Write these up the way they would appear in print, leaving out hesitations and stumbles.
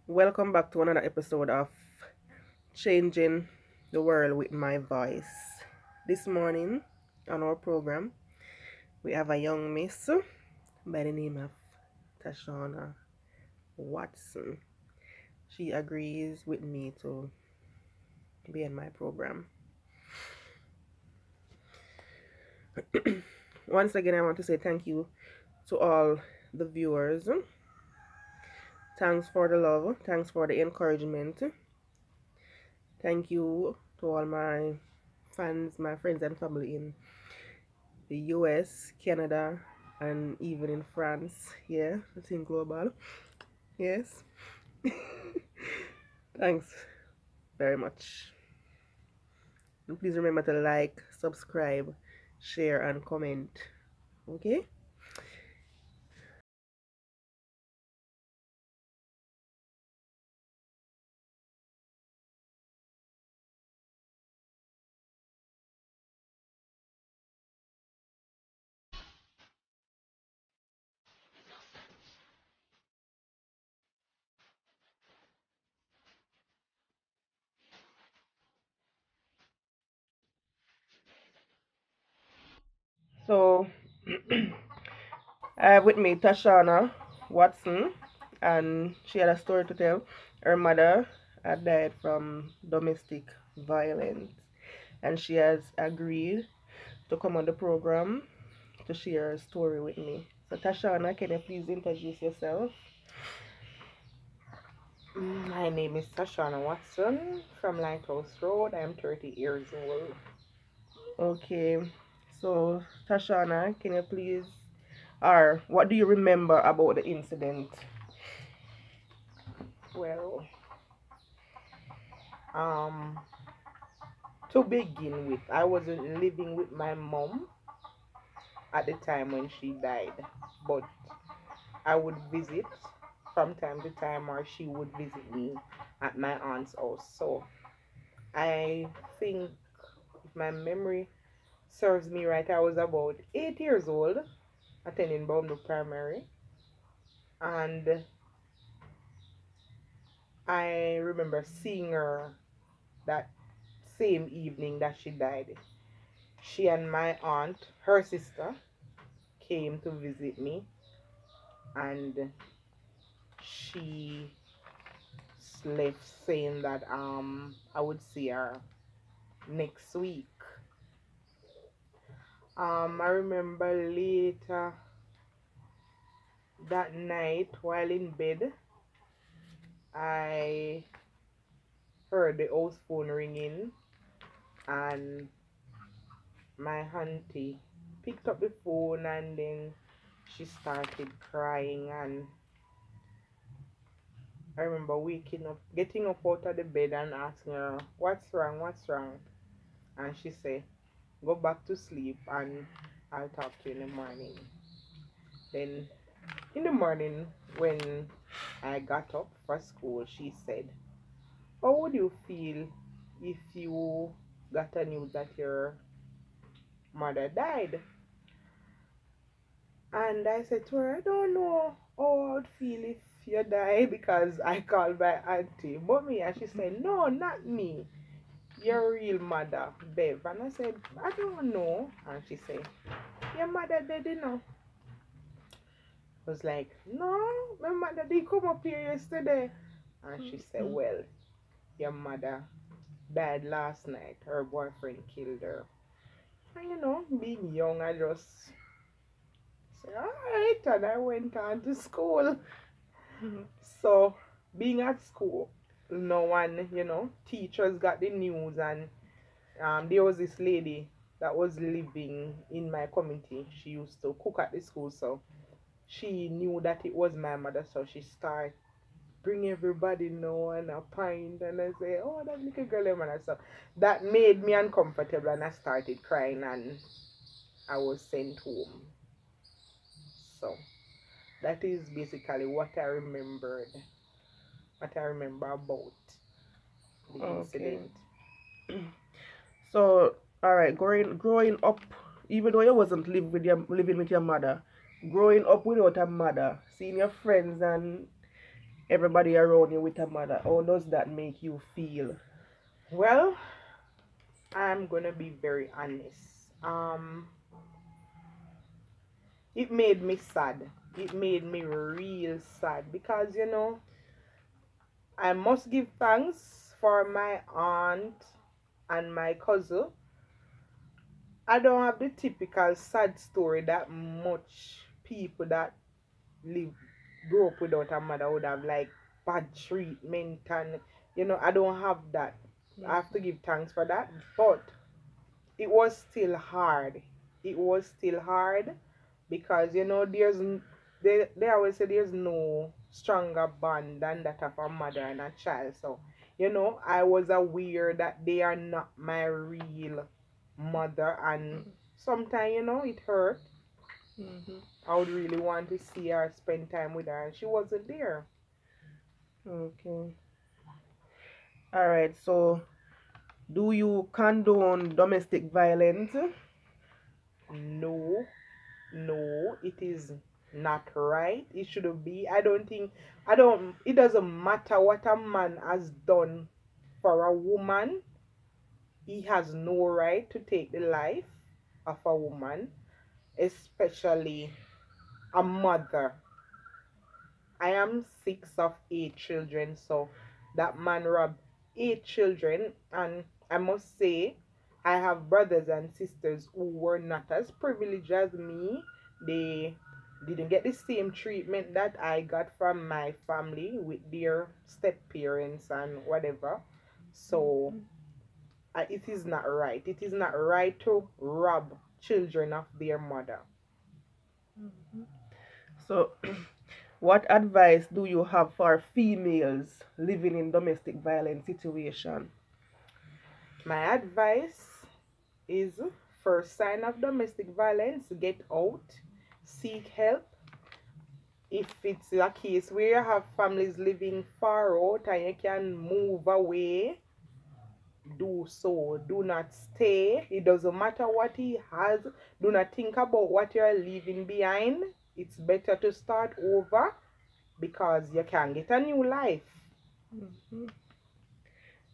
Welcome back to another episode of Changing the World with My Voice. This morning on our program, we have a young miss by the name of Tashana Watson. She agrees with me to be in my program. Once again, I want to say thank you to all the viewers. Thanks for the love. Thanks for the encouragement. Thank you to all my fans, my friends, and family in the US, Canada, and even in France. Yeah, I think global. Yes. Thanks very much. And please remember to like, subscribe, share, and comment. Okay? So, I have with me Tashana Watson, and she had a story to tell. Her mother had died from domestic violence, and she has agreed to come on the program to share her story with me. So, Tashana, can you please introduce yourself? My name is Tashana Watson from Lighthouse Road. I am 30 years old. Okay, so Tashana, can you please, or what do you remember about the incident? Well, um, to begin with, I wasn't living with my mom at the time when she died, but I would visit from time to time, or she would visit me at my aunt's house. So I think, if my memory serves me right, I was about 8 years old, attending Boundary Primary, and I remember seeing her that same evening that she died. She and my aunt, her sister, came to visit me, and she left saying that I would see her next week. I remember later that night while in bed, I heard the house phone ringing, and my auntie picked up the phone, and then she started crying. And I remember waking up, getting up out of the bed and asking her, "What's wrong? What's wrong?" And she said, "Go back to sleep and I'll talk to you in the morning." Then in the morning, when I got up for school, she said, "How would you feel if you got a news that your mother died?" And I said to her, "I don't know how I would feel if you die because I called my auntie. But me," and she said, "No, not me. Your real mother, Bev." And I said, "I don't know." And she said, "Your mother dead, you know." I was like, "No, my mother did come up here yesterday." And she said, "Well, your mother died last night. Her boyfriend killed her." And being young, I just said, "Alright," and I went on to school. So, being at school, no one, teachers got the news, and there was this lady that was living in my community. She used to cook at the school, so she knew that it was my mother, so she started bring everybody know and a pint, and I say, "Oh, that little girl, man." So that made me uncomfortable, and I started crying, and I was sent home. So that is basically what I remember about the Okay. incident. So, all right, growing up, even though you wasn't living with your mother, growing up without a mother, seeing your friends and everybody around you with a mother, how does that make you feel? Well, I'm gonna be very honest. It made me sad. It made me real sad because I must give thanks for my aunt and my cousin. I don't have the typical sad story that much people that live grew up without a mother would have, like bad treatment, and I don't have that. I have to give thanks for that, but it was still hard. It was still hard because they always say there's no stronger bond than that of a mother and a child. So I was aware that they are not my real mother, and sometimes it hurt. Mm-hmm. I would really want to see her, spend time with her, and she wasn't there. Okay. All right. So, do you condone domestic violence? No, no, it is not right. It shouldn't be. I don't think, I don't, it doesn't matter what a man has done for a woman, he has no right to take the life of a woman, especially a mother. I am six of eight children, so that man robbed eight children, and I must say, I have brothers and sisters who were not as privileged as me. They didn't get the same treatment that I got from my family with their step parents and whatever. So it is not right. It is not right to rob children of their mother. So, what advice do you have for females living in domestic violence situation? My advice is, first sign of domestic violence, get out, seek help. If it's a case where you have families living far out and you can move away, do so. Do not stay. It doesn't matter what he has. Do not think about what you're leaving behind. It's better to start over because you can get a new life. Mhm.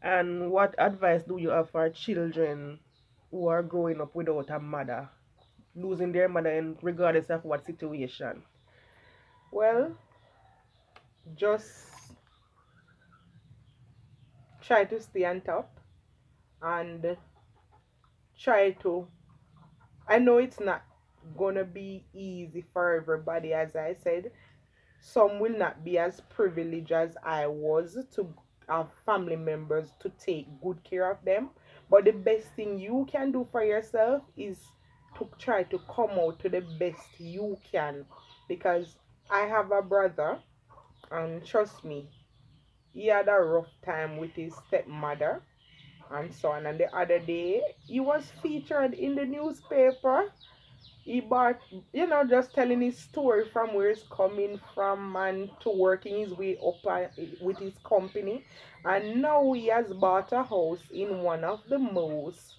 And what advice do you have for children who are growing up without a mother, losing their mother, and regardless of what situation? Well, just try to stay on top and try to, I know it's not gonna be easy for everybody, as I said. Some will not be as privileged as I was to have family members to take good care of them. But the best thing you can do for yourself is to try to come out to the best you can. Because I have a brother, and trust me, he had a rough time with his stepmother and so on. And the other day, he was featured in the newspaper. He bought, just telling his story from where he's coming from and to working his way up with his company. And now he has bought a house in one of the most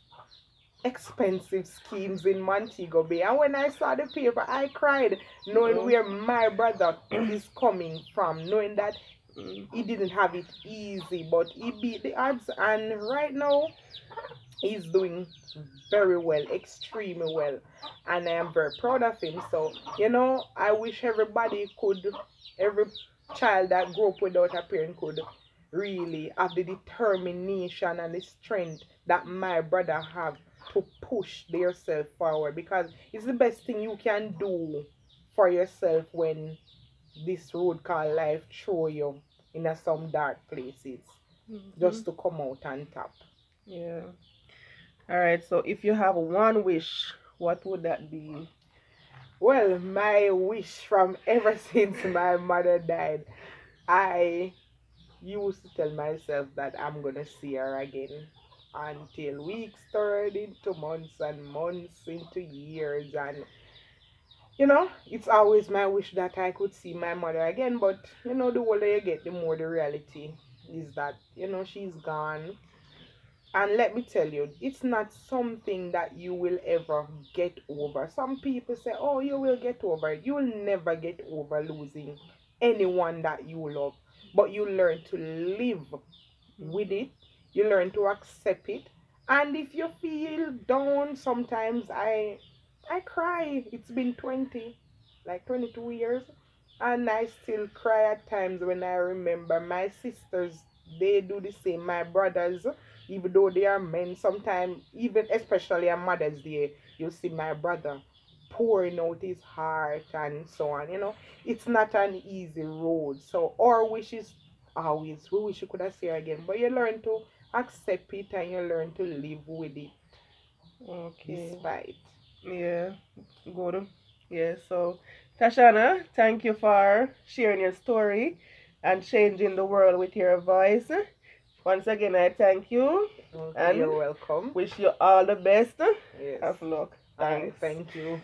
expensive schemes in Montego Bay. And when I saw the paper, I cried, knowing Oh. where my brother is coming from, knowing that he Mhm. didn't have it easy, but he beat the odds. And right now, he's doing very well, extremely well, and I am very proud of him. So I wish every child that grew up without a parent could really have the determination and the strength that my brother have to push themselves forward, because it's the best thing you can do for yourself when this road called life throw you in some dark places, Mhm. just to come out on top. Yeah. All right. So, if you have one wish, what would that be? Well, my wish from ever since my mother died, I used to tell myself that I'm gonna see her again until weeks turned into months and months into years. And it's always my wish that I could see my mother again. But the older you get, the more the reality is that she's gone. And let me tell you, it's not something that you will ever get over. Some people say, oh, you will get over it. You will never get over losing anyone that you love, but you learn to live with it. You learn to accept it. And if you feel down, sometimes I cry. It's been 22 years, and I still cry at times when I remember my sisters. They do the same. My brothers, even though they are men, sometimes, even especially on Mother's Day, you see my brother pouring out his heart and so on. It's not an easy road. So our wish is always, we wish you could have seen her again, but you learn to accept it and you learn to live with it Okay. despite. Yeah. Good. Yeah. So, Tashana, thank you for sharing your story and changing the world with your voice. Once again, I thank you Okay, and you're welcome. wish you all the best Yes, of luck. I Thanks. thank you.